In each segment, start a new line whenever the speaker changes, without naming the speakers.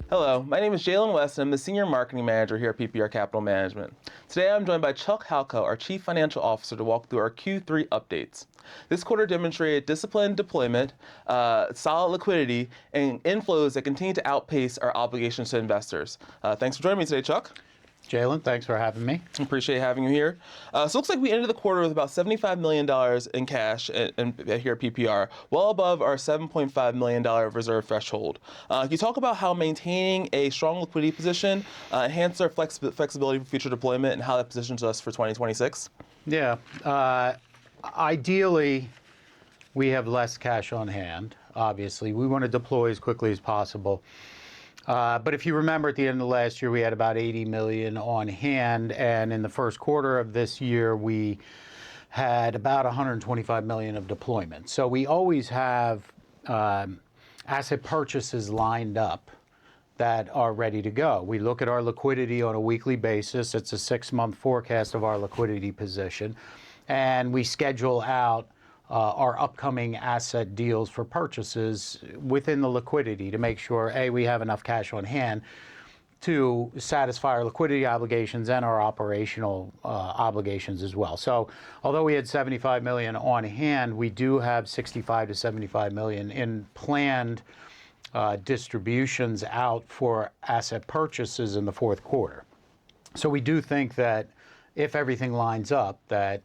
Hello, my name is Jalen West, and I'm the Senior Marketing Manager here at PPR Capital Management. Today I'm joined by Chuck Halko, our Chief Financial Officer, to walk through our Q3 updates. This quarter demonstrated disciplined deployment, solid liquidity, and inflows that continue to outpace our obligations to investors. Thanks for joining me today, Chuck.
Jalen, thanks for having me.
Appreciate having you here. So it looks like we ended the quarter with about $75 million in cash here at PPR, well above our $7.5 million reserve threshold. Can you talk about how maintaining a strong liquidity position enhances our flexibility for future deployment and how that positions us for 2026?
Yeah, ideally, we have less cash on hand, obviously. We want to deploy as quickly as possible. But if you remember, at the end of last year, we had about $80 million on hand, and in the first quarter of this year, we had about $125 million of deployment. So we always have asset purchases lined up that are ready to go. We look at our liquidity on a weekly basis. It's a 6-month forecast of our liquidity position, and we schedule out our upcoming asset deals for purchases within the liquidity to make sure, A, we have enough cash on hand to satisfy our liquidity obligations and our operational obligations as well. So although we had $75 million on hand, we do have $65 to $75 million in planned distributions out for asset purchases in the fourth quarter. So we do think that if everything lines up, that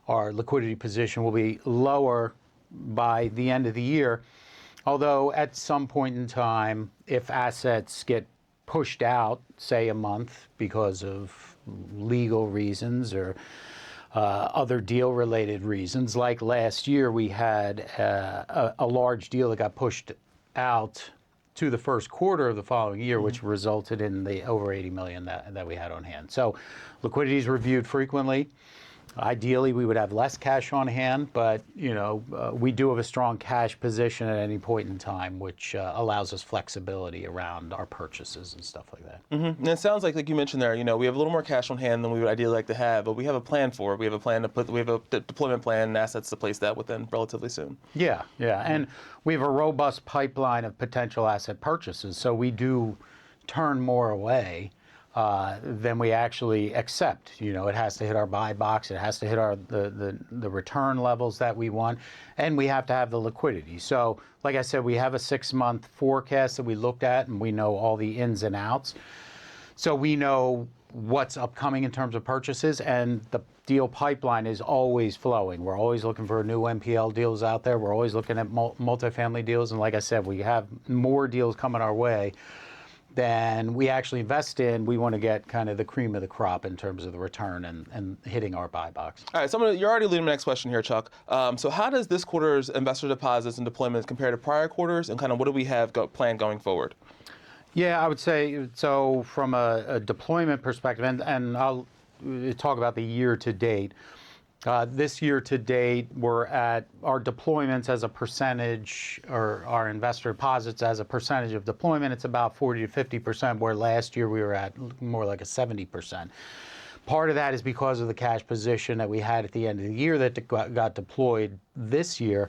our liquidity position will be lower by the end of the year, although at some point in time, if assets get pushed out, say a month because of legal reasons or other deal-related reasons, like last year we had a large deal that got pushed out to the first quarter of the following year, which resulted in the over $80 million that we had on hand. So liquidity is reviewed frequently. Ideally, we would have less cash on hand, but we do have a strong cash position at any point in time, which allows us flexibility around our purchases and stuff like that.
Mm-hmm. And it sounds like you mentioned there, we have a little more cash on hand than we would ideally like to have, but we have a plan for it. We have a deployment plan and assets to place that within relatively soon.
Yeah, and we have a robust pipeline of potential asset purchases, so we do turn more away than we actually accept. It has to hit our buy box, it has to hit the return levels that we want, and we have to have the liquidity. So, like I said, we have a 6-month forecast that we looked at, and we know all the ins and outs. So we know what's upcoming in terms of purchases, and the deal pipeline is always flowing. We're always looking for new NPL deals out there. We're always looking at multifamily deals, and like I said, we have more deals coming our way than we actually invest in. We want to get kind of the cream of the crop in terms of the return and hitting our buy box.
All right, so you're already leading my next question here, Chuck. So how does this quarter's investor deposits and deployments compare to prior quarters, and kind of what do we have planned going forward?
Yeah, I would say, so from a deployment perspective, and I'll talk about the year to date. This year to date, we're at our deployments as a percentage, or our investor deposits as a percentage of deployment, it's about 40 to 50%, where last year we were at more like a 70%. Part of that is because of the cash position that we had at the end of the year that got deployed this year.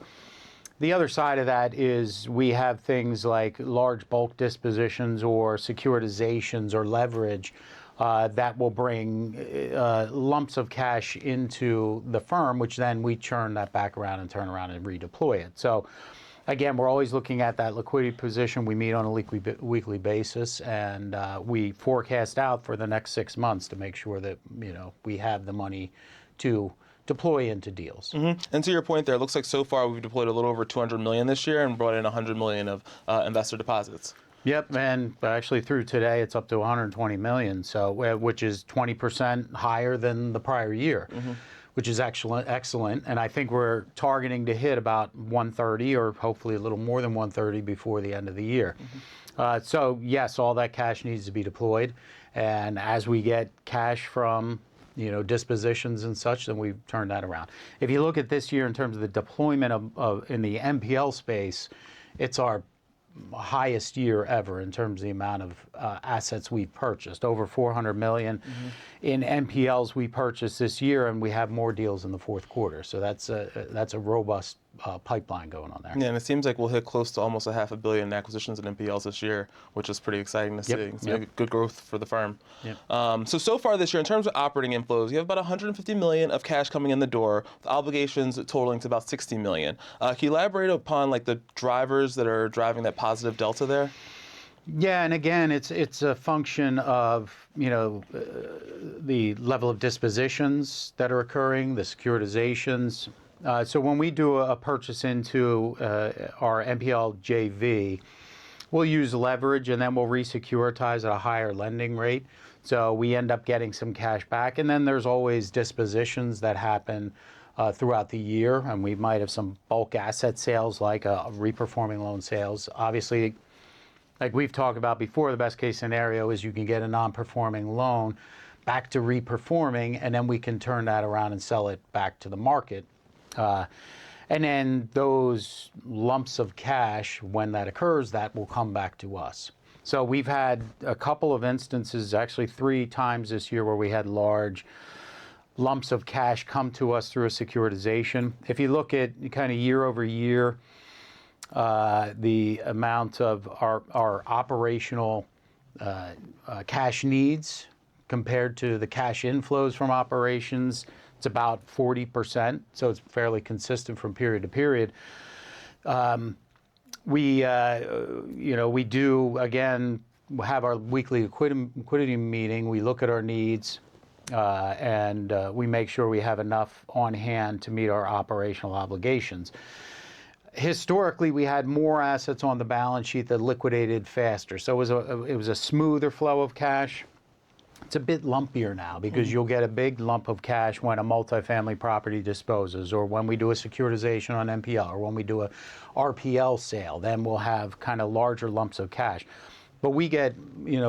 The other side of that is we have things like large bulk dispositions or securitizations or leverage that will bring lumps of cash into the firm, which then we churn that back around and turn around and redeploy it. So again, we're always looking at that liquidity position. We meet on a weekly basis, and we forecast out for the next 6 months to make sure that we have the money to deploy into deals.
Mm-hmm. And to your point there, it looks like so far we've deployed a little over $200 million this year and brought in $100 million of investor deposits.
Yep, and actually through today it's up to $120 million, so which is 20% higher than the prior year, which is excellent. And I think we're targeting to hit about 130, or hopefully a little more than 130 before the end of the year. So yes, all that cash needs to be deployed, and as we get cash from dispositions and such, then we turn that around. If you look at this year in terms of the deployment of in the NPL space, it's our highest year ever in terms of the amount of assets we've purchased. Over $400 million in NPLs we purchased this year, and we have more deals in the fourth quarter. So that's a robust pipeline going on there.
Yeah, and it seems like we'll hit close to almost $500 million in acquisitions and NPLs this year, which is pretty exciting to see. It's good growth for the firm.
Yep.
So far this year, in terms of operating inflows, you have about $150 million of cash coming in the door, with obligations totaling to about $60 million. Can you elaborate upon like the drivers that are driving that positive delta there?
Yeah, and again, it's a function of the level of dispositions that are occurring, the securitizations. So when we do a purchase into our NPL JV, we'll use leverage and then we'll resecuritize at a higher lending rate. So we end up getting some cash back, and then there's always dispositions that happen throughout the year, and we might have some bulk asset sales like reperforming loan sales. Obviously, like we've talked about before, the best case scenario is you can get a non-performing loan back to reperforming, and then we can turn that around and sell it back to the market. And then those lumps of cash, when that occurs, that will come back to us. So we've had a couple of instances, actually 3 times this year, where we had large lumps of cash come to us through a securitization. If you look at kind of year over year, the amount of our operational cash needs compared to the cash inflows from operations, it's about 40%, so it's fairly consistent from period to period. We do, again, have our weekly liquidity meeting. We look at our needs, and we make sure we have enough on hand to meet our operational obligations. Historically, we had more assets on the balance sheet that liquidated faster, so it was a smoother flow of cash. It's a bit lumpier now because you'll get a big lump of cash when a multifamily property disposes, or when we do a securitization on NPL, or when we do a RPL sale. Then we'll have kind of larger lumps of cash. But we get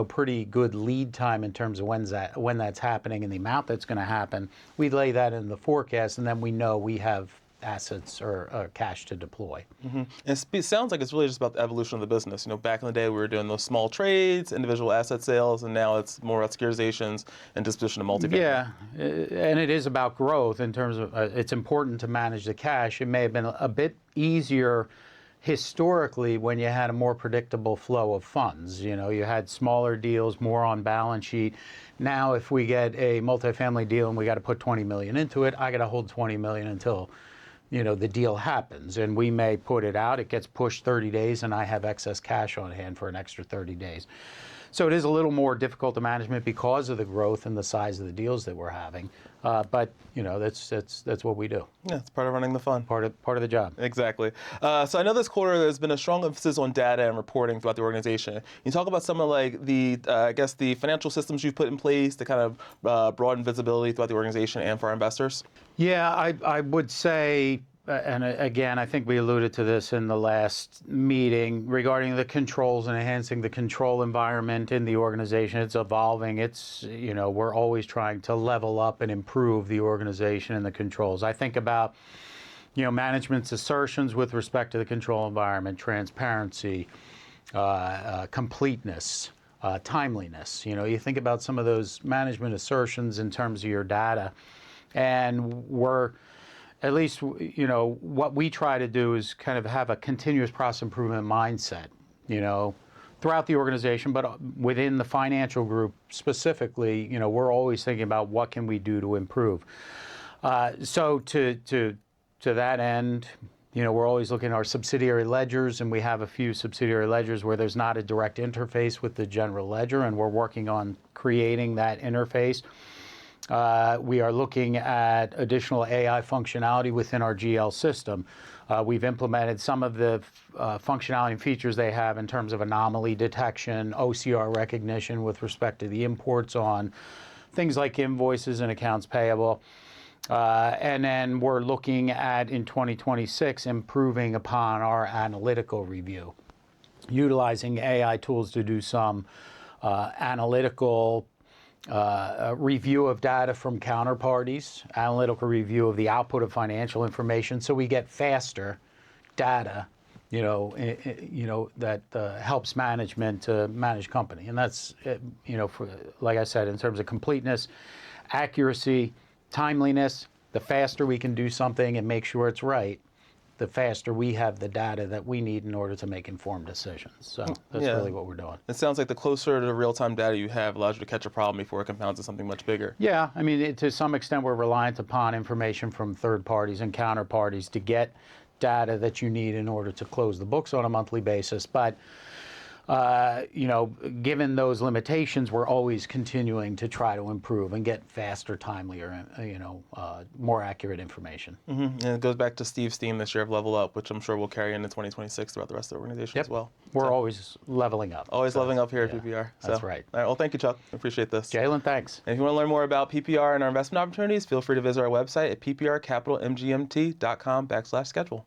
pretty good lead time in terms of when that's happening and the amount that's going to happen. We lay that in the forecast, and then we know we have assets or cash to deploy.
And it sounds like it's really just about the evolution of the business. Back in the day, we were doing those small trades, individual asset sales, and now it's more about securitizations and disposition of multifamily.
Yeah, and it is about growth in terms of it's important to manage the cash. It may have been a bit easier historically when you had a more predictable flow of funds. You had smaller deals, more on balance sheet. Now, if we get a multifamily deal and we got to put $20 million into it, I got to hold $20 million until the deal happens, and we may put it out, it gets pushed 30 days, and I have excess cash on hand for an extra 30 days. So it is a little more difficult to management because of the growth and the size of the deals that we're having. But that's what we do.
Yeah, it's part of running the fund.
Part of the job.
Exactly. So I know this quarter there's been a strong emphasis on data and reporting throughout the organization. Can you talk about some of the financial systems you've put in place to kind of broaden visibility throughout the organization and for our investors?
Yeah, I would say, and again, I think we alluded to this in the last meeting regarding the controls and enhancing the control environment in the organization. It's evolving. We're always trying to level up and improve the organization and the controls. I think about, management's assertions with respect to the control environment, transparency, completeness, timeliness. You think about some of those management assertions in terms of your data, and at least, what we try to do is kind of have a continuous process improvement mindset, throughout the organization, but within the financial group specifically, we're always thinking about what can we do to improve. So to that end, we're always looking at our subsidiary ledgers, and we have a few subsidiary ledgers where there's not a direct interface with the general ledger, and we're working on creating that interface. We are looking at additional AI functionality within our GL system. We've implemented some of the functionality and features they have in terms of anomaly detection, OCR recognition with respect to the imports on things like invoices and accounts payable. And then we're looking at, in 2026, improving upon our analytical review, utilizing AI tools to do some analytical review of data from counterparties, analytical review of the output of financial information, so we get faster data, that helps management to manage company. And that's, like I said, in terms of completeness, accuracy, timeliness, the faster we can do something and make sure it's right, the faster we have the data that we need in order to make informed decisions. So that's really what we're doing.
It sounds like the closer to the real-time data you have allows you to catch a problem before it compounds to something much bigger.
Yeah, I mean, to some extent, we're reliant upon information from third parties and counterparties to get data that you need in order to close the books on a monthly basis. But you know, given those limitations, we're always continuing to try to improve and get faster, timelier, you know, more accurate information.
And it goes back to Steve's theme this year of level up, which I'm sure will carry into 2026 throughout the rest of the organization as well.
We're always leveling up.
Always leveling up here at PPR.
That's right.
All right. Well, thank you, Chuck. I appreciate this.
Jalen, thanks.
And if you want to learn more about PPR and our investment opportunities, feel free to visit our website at pprcapitalmgmt.com/schedule.